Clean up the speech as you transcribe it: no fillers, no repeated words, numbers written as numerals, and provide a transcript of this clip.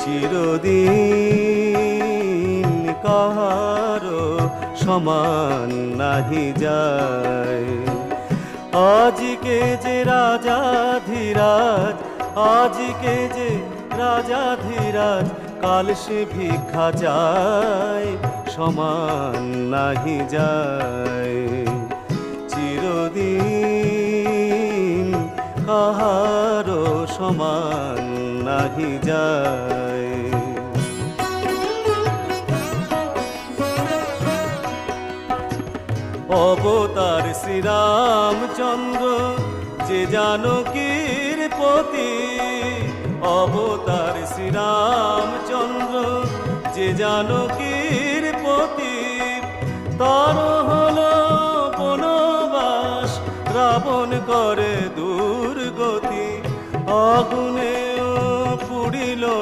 চিরদিন কাহারো সমান নাহি যায়। আজকে যে রাজাধিরাজ, আজকে যে রাজাধিরাজ, কাল সে ভিক্ষা চায়, সমান নাহি যায়। চিরদিন কাহারো সমান নাহি যায়। অবতার শ্রীরামচন্দ্র যে জানকীর পতি, অবতার শ্রীরামচন্দ্র যে জানকীর পতি, তার হলো বনবাস, রাবণ করে দুর্গতি। আগুনে